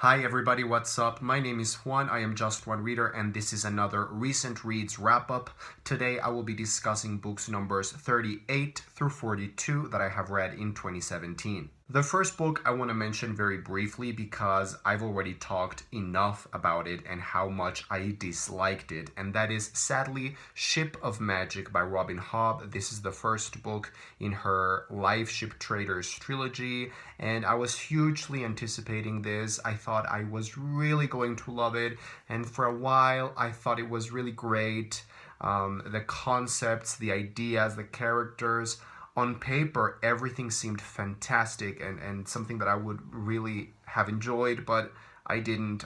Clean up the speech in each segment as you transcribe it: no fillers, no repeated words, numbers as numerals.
Hi everybody, what's up? My name is Juan, I am Just One Reader, and this is another Recent Reads wrap-up. Today I will be discussing books numbers 38 through 42 that I have read in 2017. The first book I want to mention very briefly because I've already talked enough about it and how much I disliked it, and that is sadly Ship of Magic by Robin Hobb. This is the first book in her Live Ship Traders trilogy, and I was hugely anticipating this. I thought I was really going to love it, and for a while I thought it was really great. The concepts, the ideas, the characters, on paper everything seemed fantastic and something that I would really have enjoyed, but I didn't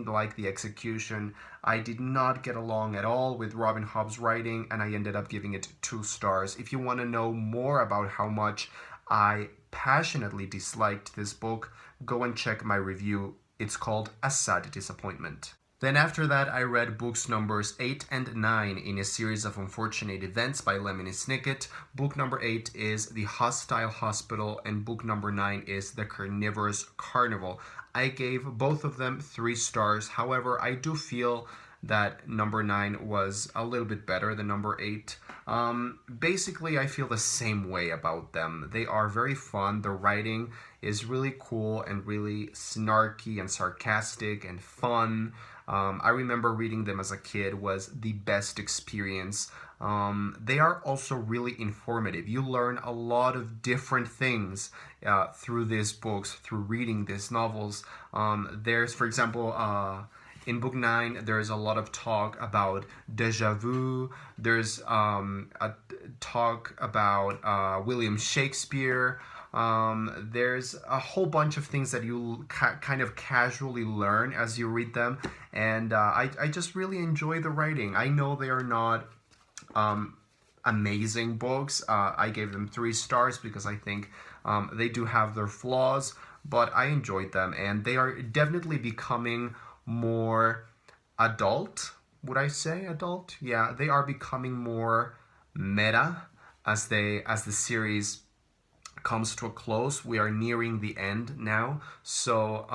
like the execution. I did not get along at all with Robin Hobb's writing, and I ended up giving it 2 stars. If you want to know more about how much I passionately disliked this book, go and check my review. It's called A Sad Disappointment. Then after that, I read books numbers 8 and 9 in a series of unfortunate events by Lemony Snicket. Book number 8 is The Hostile Hospital, and book number 9 is The Carnivorous Carnival. I gave both of them 3 stars. However, I do feel that number 9 was a little bit better than number 8. Basically, I feel the same way about them. They are very fun. The writing is really cool and really snarky and sarcastic and fun. I remember reading them as a kid was the best experience. They are also really informative. You learn a lot of different things through these books, through reading these novels. There's, for example, in book 9, there's a lot of talk about déjà vu. There's a talk about William Shakespeare. There's a whole bunch of things that you kind of casually learn as you read them, and I just really enjoy the writing. I know they are not amazing books. I gave them 3 stars because I think they do have their flaws, but I enjoyed them, and they are definitely becoming more adult. Would I say adult? Yeah, they are becoming more meta as the series comes to a close. We are nearing the end now, so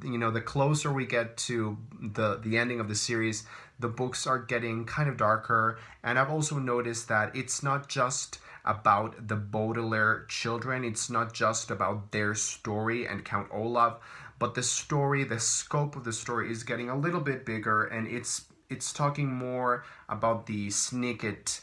the closer we get to the ending of the series, the books are getting kind of darker. And I've also noticed that it's not just about the Baudelaire children, it's not just about their story and Count Olaf, but the story, the scope of the story is getting a little bit bigger, and it's talking more about the Snicket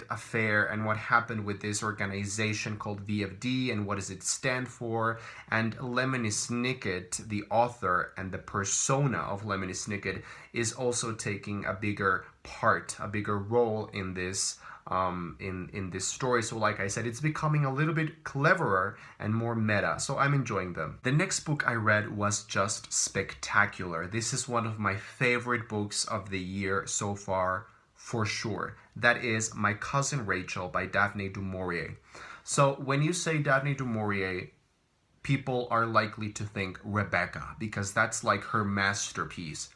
affair and what happened with this organization called VFD and what does it stand for. And Lemony Snicket, the author and the persona of Lemony Snicket, is also taking a bigger part, a bigger role in this in this story. So like I said, it's becoming a little bit cleverer and more meta, so I'm enjoying them. The next book I read was just spectacular. This is one of my favorite books of the year so far, for sure. That is My Cousin Rachel by Daphne du Maurier. So when you say Daphne du Maurier, people are likely to think Rebecca, because that's like her masterpiece.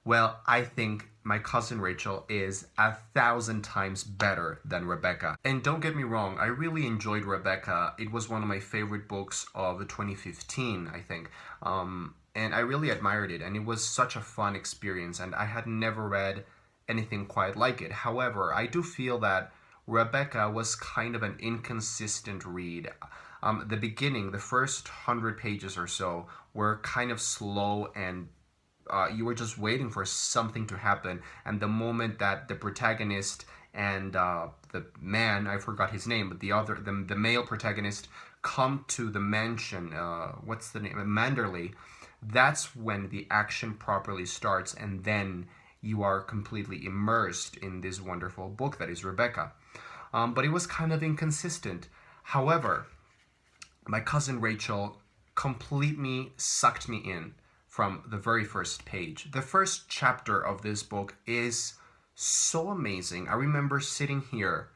Well, I think My Cousin Rachel is 1,000 times better than Rebecca. And don't get me wrong, I really enjoyed Rebecca. It was one of my favorite books of 2015, I think. And I really admired it, and it was such a fun experience, and I had never read anything quite like it. However, I do feel that Rebecca was kind of an inconsistent read. The beginning, the first 100 pages or so, were kind of slow, and you were just waiting for something to happen. And the moment that the protagonist and the man, I forgot his name, but the male protagonist, come to the mansion, what's the name, Manderley, that's when the action properly starts, and then you are completely immersed in this wonderful book that is Rebecca. But it was kind of inconsistent. However, My Cousin Rachel completely sucked me in from the very first page. The first chapter of this book is so amazing. I remember sitting here,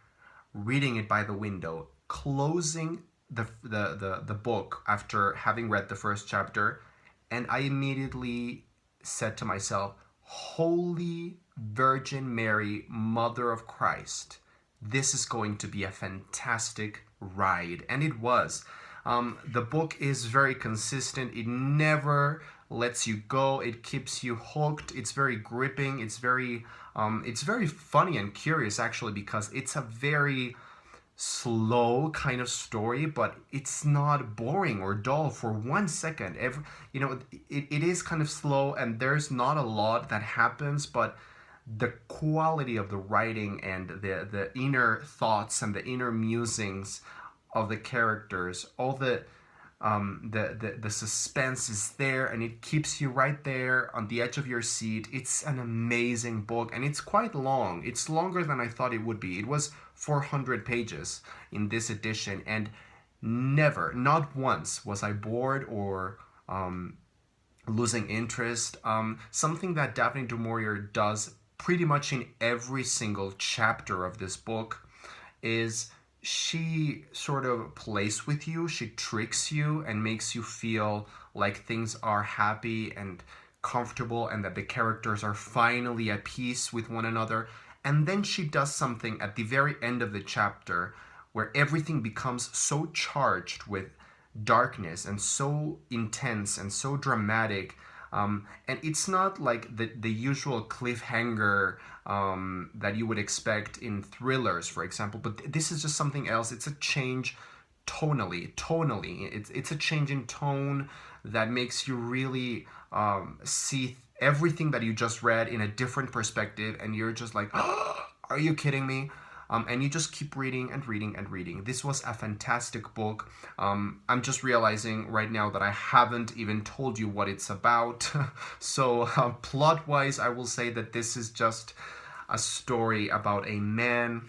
reading it by the window, closing the book after having read the first chapter, and I immediately said to myself, Holy Virgin Mary, Mother of Christ, this is going to be a fantastic ride. And it was. The book is very consistent. It never lets you go. It keeps you hooked. It's very gripping. It's very funny and curious actually, because it's a very slow kind of story, but it's not boring or dull for 1 second. It is kind of slow, and there's not a lot that happens, but the quality of the writing and the inner thoughts and the inner musings of the characters, all the suspense is there, and it keeps you right there on the edge of your seat. It's an amazing book, and it's quite long. It's longer than I thought it would be. It was 400 pages in this edition, and never, not once, was I bored or losing interest. Something that Daphne du Maurier does pretty much in every single chapter of this book is she sort of plays with you, she tricks you and makes you feel like things are happy and comfortable and that the characters are finally at peace with one another. And then she does something at the very end of the chapter where everything becomes so charged with darkness and so intense and so dramatic. And it's not like the usual cliffhanger that you would expect in thrillers, for example, but this is just something else. It's a change tonally. It's a change in tone that makes you really see everything that you just read in a different perspective, and you're just like, oh, are you kidding me? And you just keep reading and reading and reading. This was a fantastic book. I'm just realizing right now that I haven't even told you what it's about. So plot-wise, I will say that this is just a story about a man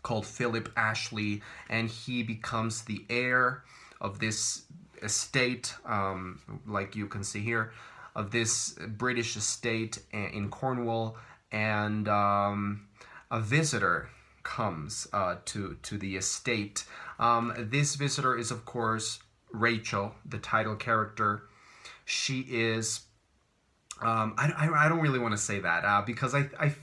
called Philip Ashley, and he becomes the heir of this estate, like you can see here, of this British estate in Cornwall, and a visitor comes to the estate. This visitor is, of course, Rachel, the title character. She is I don't really want to say that because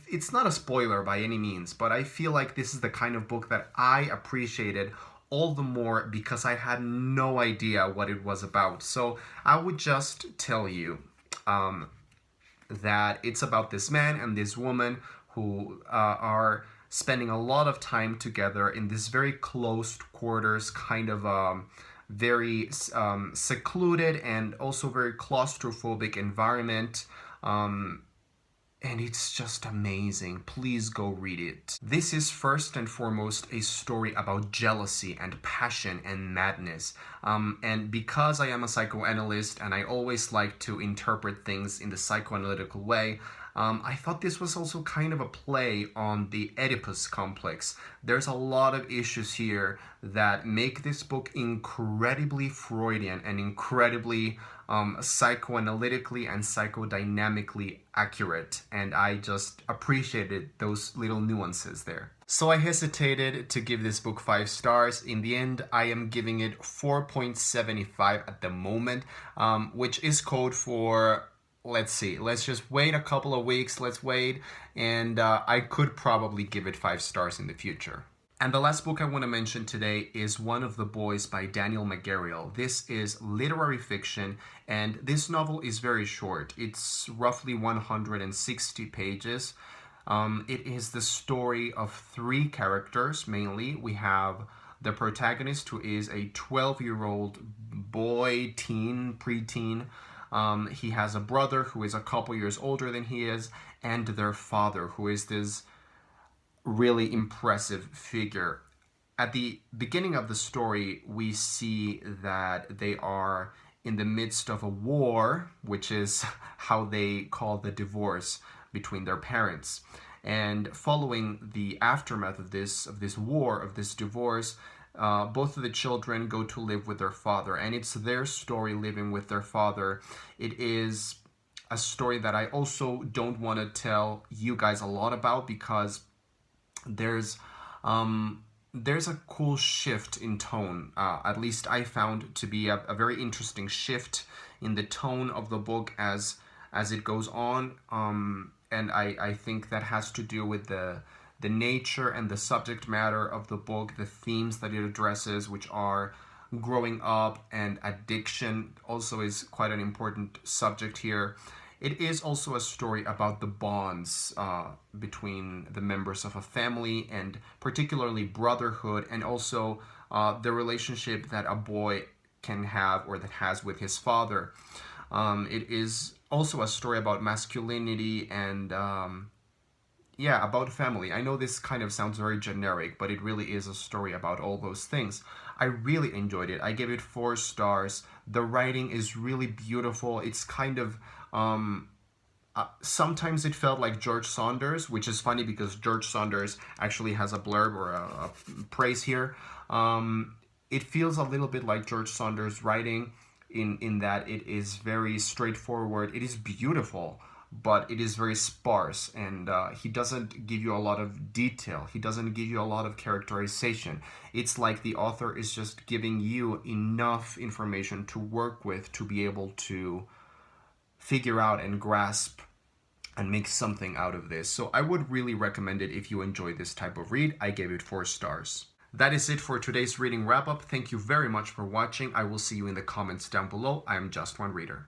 it's not a spoiler by any means, but I feel like this is the kind of book that I appreciated all the more because I had no idea what it was about. So I would just tell you that it's about this man and this woman who are spending a lot of time together in this very closed quarters kind of very secluded and also very claustrophobic environment. And it's just amazing. Please go read it. This is first and foremost a story about jealousy and passion and madness. And because I am a psychoanalyst and I always like to interpret things in the psychoanalytical way, I thought this was also kind of a play on the Oedipus complex. There's a lot of issues here that make this book incredibly Freudian and incredibly psychoanalytically and psychodynamically accurate, and I just appreciated those little nuances there. So I hesitated to give this book 5 stars. In the end, I am giving it 4.75 at the moment, which is code for, let's see, let's just wait a couple of weeks, let's wait, and I could probably give it 5 stars in the future. And the last book I want to mention today is One of the Boys by Daniel McGarrigle. This is literary fiction, and this novel is very short. It's roughly 160 pages. It is the story of 3 characters, mainly. We have the protagonist, who is a 12-year-old boy, teen, preteen. He has a brother who is a couple years older than he is, and their father, who is this really impressive figure. At the beginning of the story, we see that they are in the midst of a war, which is how they call the divorce between their parents. And following the aftermath of this war, of this divorce, both of the children go to live with their father, and it's their story living with their father. It is a story that I also don't want to tell you guys a lot about because there's a cool shift in tone. At least I found to be a very interesting shift in the tone of the book as it goes on. And I think that has to do with the nature and the subject matter of the book, the themes that it addresses, which are growing up and addiction also is quite an important subject here. It is also a story about the bonds between the members of a family, and particularly brotherhood, and also the relationship that a boy can have or that has with his father. It is also a story about masculinity and yeah, about family. I know this kind of sounds very generic, but it really is a story about all those things. I really enjoyed it. I gave it 4 stars. The writing is really beautiful. It's kind of sometimes it felt like George Saunders, which is funny because George Saunders actually has a blurb or a praise here. It feels a little bit like George Saunders writing in that it is very straightforward. It is beautiful, but it is very sparse, and he doesn't give you a lot of detail. He doesn't give you a lot of characterization. It's like the author is just giving you enough information to work with to be able to figure out and grasp and make something out of this. So I would really recommend it if you enjoy this type of read. I gave it 4 stars. That is it for today's reading wrap up. Thank you very much for watching. I will see you in the comments down below. I am Just One Reader.